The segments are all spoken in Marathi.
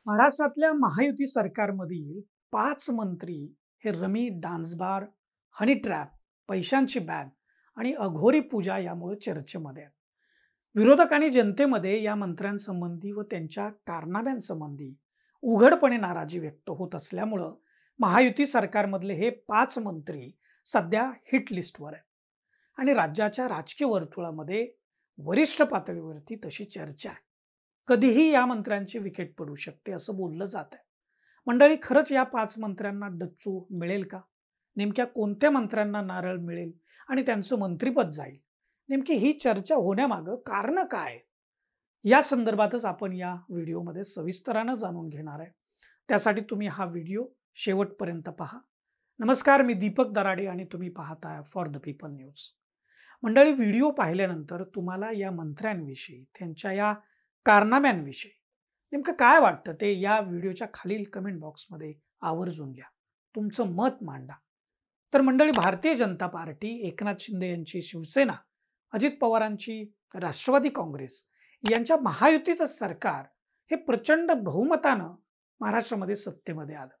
महाराष्ट्रातल्या महायुती सरकारमधील 5 मंत्री हे रमी डान्सबार, हनी ट्रॅप, पैशांची बॅग आणि अघोरी पूजा यामुळे चर्चेमध्ये आहेत. विरोधकांनी जनतेमध्ये या मंत्र्यांसंबंधी व त्यांच्या कारनाम्यांसंबंधी उघडपणे नाराजी व्यक्त होत असल्यामुळं महायुती सरकारमधले हे 5 मंत्री सध्या हिट लिस्टवर आहेत आणि राज्याच्या राजकीय वर्तुळामध्ये वरिष्ठ पातळीवरती तशी चर्चा आहे. कधीही या मंत्र्यांची विकेट पडू शकते असं बोललं जात आहे. मंडळी, खरंच या 5 मंत्र्यांना डच्चू मिळेल का? नेमक्या कोणत्या मंत्र्यांना नारळ मिळेल आणि त्यांचं मंत्रिपद जाईल? नेमकी ही चर्चा होण्यामागं कारण काय? या संदर्भातच आपण या व्हिडिओमध्ये सविस्तरानं जाणून घेणार आहे. त्यासाठी तुम्ही हा व्हिडिओ शेवटपर्यंत पहा. नमस्कार, मी दीपक दराडे आणि तुम्ही पाहताय फॉर द पीपल न्यूज. मंडळी, व्हिडिओ पाहिल्यानंतर तुम्हाला या मंत्र्यांविषयी, त्यांच्या या कारनाम्यांविषयी नेमकं काय वाटतं ते या व्हिडिओच्या खालील कमेंट बॉक्समध्ये आवर्जून लिहा. तुमचं मत मांडा. तर मंडळी, भारतीय जनता पार्टी, एकनाथ शिंदे यांची शिवसेना, अजित पवारांची राष्ट्रवादी काँग्रेस यांच्या महायुतीचं सरकार हे प्रचंड बहुमतानं महाराष्ट्रामध्ये सत्तेमध्ये आलं.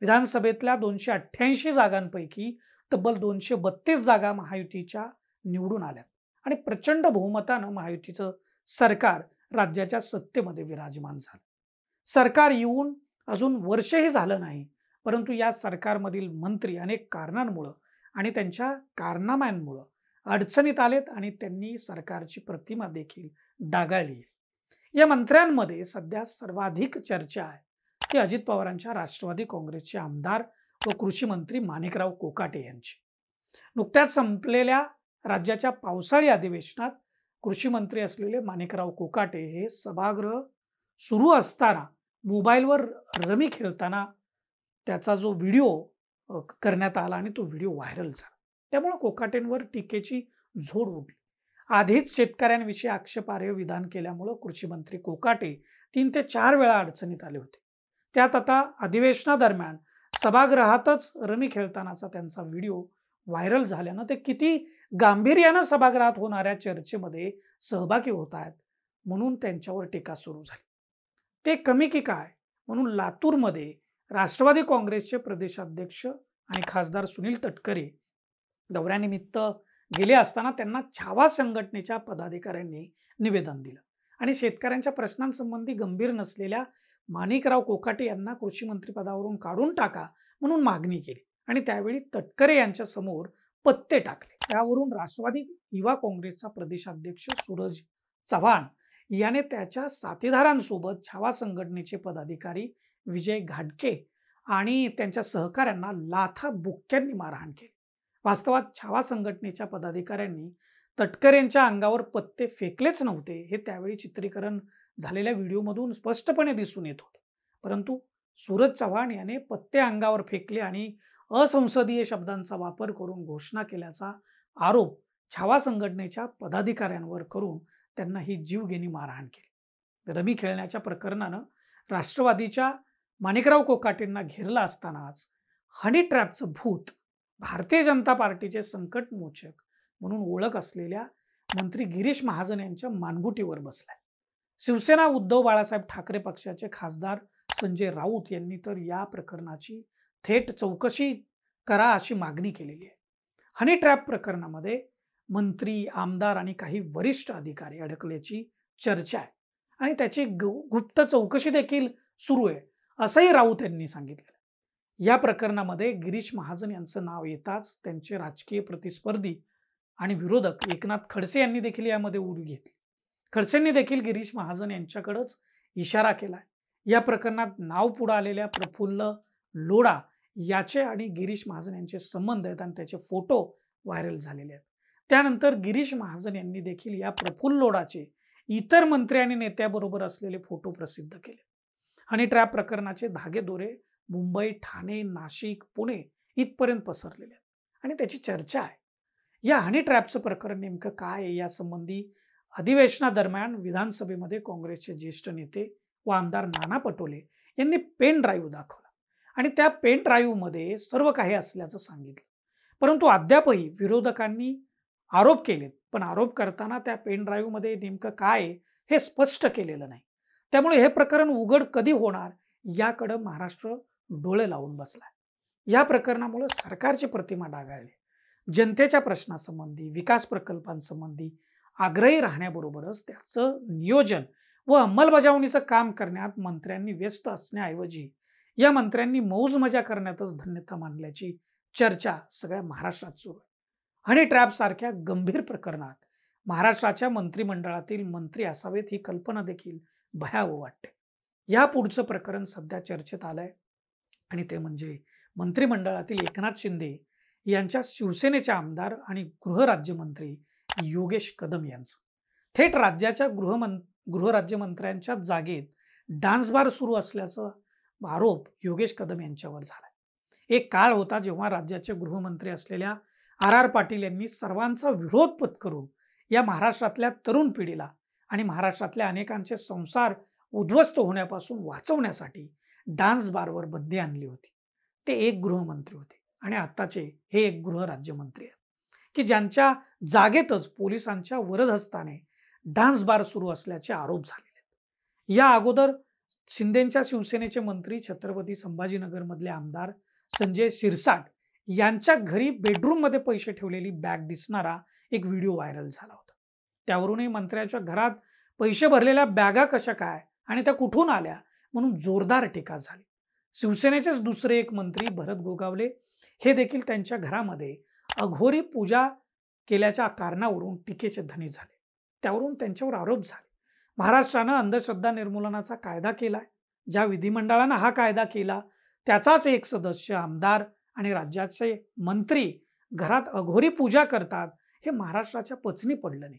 विधानसभेतल्या 288 जागांपैकी तब्बल 232 जागा महायुतीच्या निवडून आल्या आणि प्रचंड बहुमतानं महायुतीचं सरकार राज्याच्या सत्तेमध्ये विराजमान झालं. सरकार येऊन अजून वर्षही झालं नाही, परंतु या सरकारमधील मंत्री अनेक कारणांमुळं आणि त्यांच्या कारनाम्यांमुळं अडचणीत आलेत आणि त्यांनी सरकारची प्रतिमा देखील डागाळली आहे. या मंत्र्यांमध्ये सध्या सर्वाधिक चर्चा आहे ती अजित पवारांच्या राष्ट्रवादी काँग्रेसचे आमदार व कृषी मंत्री माणिकराव कोकाटे यांची. नुकत्याच संपलेल्या राज्याच्या पावसाळी अधिवेशनात कृषी मंत्री असलेले माणिकराव कोकाटे हे सभागृह सुरू असताना मोबाईलवर रमी खेळताना त्याचा जो व्हिडिओ करण्यात आला आणि तो व्हिडिओ व्हायरल झाला. त्यामुळे कोकाटेंवर टीकेची झोड उठली. आधीच शेतकऱ्यांविषयी आक्षेपार्ह विधान केल्यामुळे कृषी मंत्री कोकाटे 3 ते 4 वेळा अडचणीत आले होते. त्यात आता अधिवेशनादरम्यान सभागृहातच रमी खेळतानाचा त्यांचा व्हिडिओ व्हायरल झाल्यानं ते किती गांभीर्यानं सभागृहात होणाऱ्या चर्चेमध्ये सहभागी होत आहेत म्हणून त्यांच्यावर टीका सुरू झाली. ते कमी की काय म्हणून लातूरमध्ये राष्ट्रवादी काँग्रेसचे प्रदेशाध्यक्ष आणि खासदार सुनील तटकरे दौऱ्यानिमित्त गेले असताना त्यांना छावा संघटनेच्या पदाधिकाऱ्यांनी निवेदन दिलं आणि शेतकऱ्यांच्या प्रश्नांसंबंधी गंभीर नसलेल्या माणिकराव कोकाटे यांना कृषी मंत्रिपदावरून काढून टाका म्हणून मागणी केली आणि त्यावेळी तटकरे यांच्या समोर पत्ते टाकले. त्यावरून राष्ट्रवादी युवा काँग्रेसचा प्रदेशाध्यक्ष सूरज चव्हाण याने त्याच्या साथीदारांसोबत छावा संघटनेचे पदाधिकारी विजय घाटके आणि त्यांच्या सहकाऱ्यांना लाथा बुक्क्यांनी मारहाण केली. वास्तवात छावा संघटनेच्या पदाधिकाऱ्यांनी तटकरेंच्या अंगावर पत्ते फेकलेच नव्हते हे त्यावेळी चित्रीकरण झालेल्या व्हिडिओमधून स्पष्टपणे दिसून येत होतं. परंतु सूरज चव्हाण याने पत्ते अंगावर फेकले आणि असंसदीय शब्दांचा वापर करून घोषणा केल्याचा आरोप छावा संघटनेच्या पदाधिकाऱ्यांवर करून त्यांना ही जीवघेणी मारहाण केली. रमी खेळण्याच्या प्रकरणानं राष्ट्रवादीच्या माणिकराव कोकाटेंना घेरलं असतानाच हनी ट्रॅपचं भूत भारतीय जनता पार्टीचे संकटमोचक म्हणून ओळख असलेल्या मंत्री गिरीश महाजन यांच्या मानगुटीवर बसलाय. शिवसेना उद्धव बाळासाहेब ठाकरे पक्षाचे खासदार संजय राऊत यांनी तर या प्रकरणाची थेट चौकशी करा अशी मागणी केलेली आहे. हनी ट्रॅप प्रकरणामध्ये मंत्री, आमदार आणि काही वरिष्ठ अधिकारी अडकल्याची चर्चा आहे आणि त्याची गुप्त चौकशी देखील सुरू आहे असंही राऊत यांनी सांगितलं. या प्रकरणामध्ये गिरीश महाजन यांचं नाव येताच त्यांचे राजकीय प्रतिस्पर्धी आणि विरोधक एकनाथ खडसे यांनी देखील यामध्ये उडी घेतली. खडसेंनी देखील गिरीश महाजन यांच्याकडेच इशारा केलाय. या प्रकरणात नाव पुढे आलेल्या प्रफुल्ल लोढा याचे आणि गिरीश महाजन यांचे संबंध आहेत आणि त्याचे फोटो व्हायरल झालेले आहेत. त्यानंतर गिरीश महाजन यांनी देखील या प्रफुल्ल लोढाचे इतर मंत्री आणि नेत्याबरोबर असलेले फोटो प्रसिद्ध केले. हनी ट्रॅप प्रकरणाचे धागेदोरे मुंबई, ठाणे, नाशिक, पुणे इथपर्यंत पसरलेले आहेत आणि त्याची चर्चा आहे. या हनी ट्रॅपचं प्रकरण नेमकं काय आहे यासंबंधी अधिवेशनादरम्यान विधानसभेमध्ये काँग्रेसचे ज्येष्ठ नेते व आमदार नाना पटोले यांनी पेन ड्राईव्ह दाखवला आणि त्या पेन ड्राईव्हमध्ये सर्व काही असल्याचं सांगितलं. परंतु अद्यापही विरोधकांनी आरोप केलेत, पण आरोप करताना त्या पेन ड्राईव्हमध्ये नेमकं काय हे स्पष्ट केलेलं नाही. त्यामुळे हे प्रकरण उघड कधी होणार याकडे महाराष्ट्र डोळे लावून बसलाय। या प्रकरणामुळे सरकारची प्रतिमा डागाळली, जनतेच्या प्रश्नासंबंधी, विकास प्रकल्पांसंबंधी आग्रही राहण्याबरोबरच त्याचं नियोजन व अंमलबजावणीचं काम करण्यात मंत्र्यांनी व्यस्त असण्याऐवजी या मंत्र्यांनी मौज मजा करण्यातच धन्यता मानल्याची चर्चा सगळ्या महाराष्ट्रात सुरू आहे। हनी ट्रॅप सारख्या गंभीर प्रकरणात महाराष्ट्राच्या मंत्रिमंडळातील मंत्री असावेत ही कल्पना देखील भयावह वाटते। या पुढचं प्रकरण सध्या चर्चेत आलंय आणि ते म्हणजे मंत्रिमंडळातील एकनाथ शिंदे यांच्या शिवसेनेचे आमदार आणि गृहराज्यमंत्री योगेश कदम यांचं। थेट राज्याच्या गृहराज्यमंत्र्यांच्या जागेत डान्स बार सुरू असल्याचा आरोप योगेश कदम यांच्यावर झालाय। एक काळ होता जेव्हा राज्याचे गृहमंत्री असलेल्या आर पाटील यांनी सर्वांचा विरोध पत्करून या महाराष्ट्रातल्या तरुण पिढीला आणि महाराष्ट्रातल्या अनेकांचे संसार उद्ध्वस्त होण्यापासून वाचवण्यासाठी डान्स बारवर बंदी आणली होती। ते एक गृहमंत्री होते आणि आताचे हे एक गृहराज्यमंत्री आहेत की ज्यांच्या जागेतच पोलिसांच्या वरदहस्ताने डान्स बार सुरू असल्याचे आरोप झालेले आहेत। या अगोदर शिंदेच्या शिवसेनेचे मंत्री छत्रपती संभाजीनगर मधले आमदार संजय शिरसाट यांच्या घरी बेडरूम मध्ये पैसे ठेवलेली बॅग दिसणारा एक व्हिडिओ व्हायरल झाला होता। त्यावरूनही मंत्र्याच्या घरात पैसे भरलेल्या बॅगा कशा काय आणि त्या कुठून आल्या म्हणून जोरदार टीका झाली। शिवसेनेचेच दुसरे एक मंत्री भरत गोगावले हे देखील त्यांच्या घरामध्ये अघोरी पूजा केल्याच्या कारणावरून टीकेचे धनी झाले। त्यावरून त्यांच्यावर आरोप झाले। महाराष्ट्रानं अंधश्रद्धा निर्मूलनाचा कायदा केलाय। ज्या विधिमंडळानं हा कायदा केला त्याचाच एक सदस्य आमदार आणि राज्याचे मंत्री घरात अघोरी पूजा करतात हे महाराष्ट्राच्या पचनी पडलं नाही।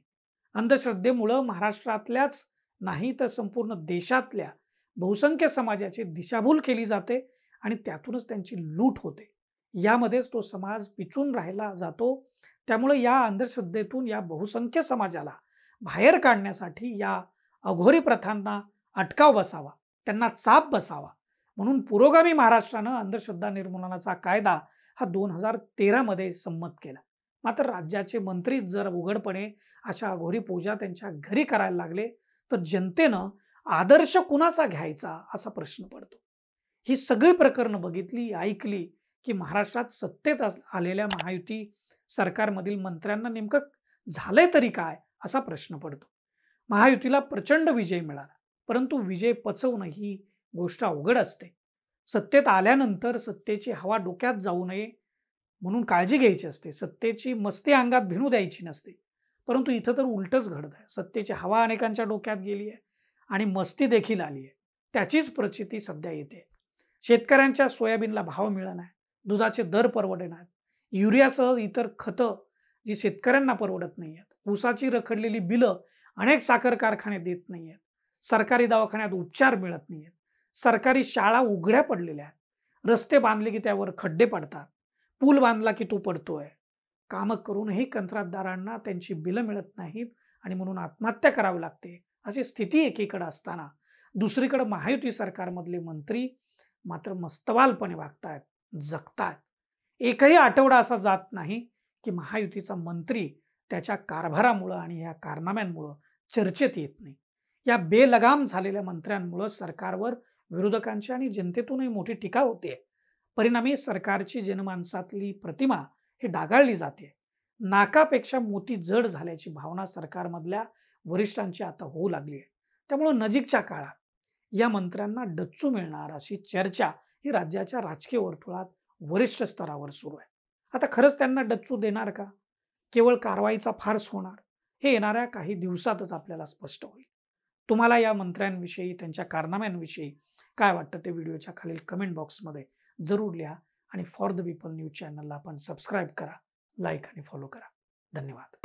अंधश्रद्धेमुळे महाराष्ट्रातल्याच नाही तर संपूर्ण देशातल्या बहुसंख्य समाजाची दिशाभूल केली जाते आणि त्यातूनच त्यांची लूट होते। यामध्येच तो समाज पिचून राहिला जातो। त्यामुळे या अंधश्रद्धेतून या बहुसंख्य समाजाला बाहेर काढण्यासाठी या अघोरी प्रथांना अटकाव बसावा, त्यांना चाप बसावा म्हणून पुरोगामी महाराष्ट्रानं अंधश्रद्धा निर्मूलनाचा कायदा हा 2013 मध्ये संमत केला। मात्र राज्याचे मंत्री जर उघडपणे अशा अघोरी पूजा त्यांच्या घरी करायला लागले तर जनतेनं आदर्श कुणाचा घ्यायचा असा प्रश्न पडतो। ही सगळी प्रकरणं बघितली ऐकली की महाराष्ट्रात सत्तेत आलेल्या महायुती सरकारमधील मंत्र्यांना नेमकं झालंय तरी काय असा प्रश्न पडतो। महायुतीला प्रचंड विजय मिळाला, परंतु विजय पचवणं ही गोष्ट अवघड असते। सत्तेत आल्यानंतर सत्तेची हवा डोक्यात जाऊ नये म्हणून काळजी घ्यायची असते, सत्तेची मस्ती अंगात भिनू द्यायची नसते। परंतु इथं तर उलटच घडत आहे। सत्तेची हवा अनेकांच्या डोक्यात गेली आहे आणि मस्ती देखील आली आहे। त्याचीच प्रचिती सध्या येते। शेतकऱ्यांच्या सोयाबीनला भाव मिळत नाही, दुधाचे दर परवडे नाहीत, युरियासह इतर खतं जी शेतकऱ्यांना परवडत नाही आहेत, ऊसाची रखडलेली बिलं अनेक साखर कारखाने देत नाही आहेत, सरकारी दवाखान्यात उपचार मिळत नाही आहेत, सरकारी शाळा उघड्या पडलेल्या आहेत, रस्ते बांधले की त्यावर खड्डे पडतात, पूल बांधला की तो पडतोय, कामं करूनही कंत्राटदारांना त्यांची बिलं मिळत नाहीत आणि म्हणून आत्महत्या करावी लागते। अशी स्थिती एकीकडे असताना दुसरीकडे महायुती सरकारमधले मंत्री मात्र मस्तवालपणे वागतायत, जगतायत। एकही आठवडा असा जात नाही की महायुतीचा मंत्री त्याच्या कारभारामुळे आणि या कारनाम्यांमुळे चर्चेत येत नाही। या बेलगाम झालेल्या मंत्र्यांमुळे सरकारवर विरोधकांची आणि जनतेतूनही मोठी टीका होते। परिणामी सरकारची जनमानसातली प्रतिमा ही डागाळली जाते। नाकापेक्षा मोती जड झाल्याची भावना सरकारमधल्या वरिष्ठांची आता होऊ लागली आहे। त्यामुळे नजीकच्या काळात या मंत्र्यांना डच्चू मिळणार अशी चर्चा ही राज्याच्या राजकीय वर्तुळात वरिष्ठ स्तरावर सुरू आहे। आता खरंच त्यांना डच्चू देणार का, केवळ कारवाईचा फार्स होणार, हे येणाऱ्या काही दिवसातच आपल्याला स्पष्ट होईल। तुम्हाला या मंत्र्यांविषयी त्यांच्या कारनाम्यांविषयी काय वाटतं ते व्हिडिओच्या खालील कमेंट बॉक्समध्ये जरूर लिहा आणि फॉर द पीपल न्यूज चॅनलला आपण सबस्क्राईब करा, लाईक आणि फॉलो करा। धन्यवाद।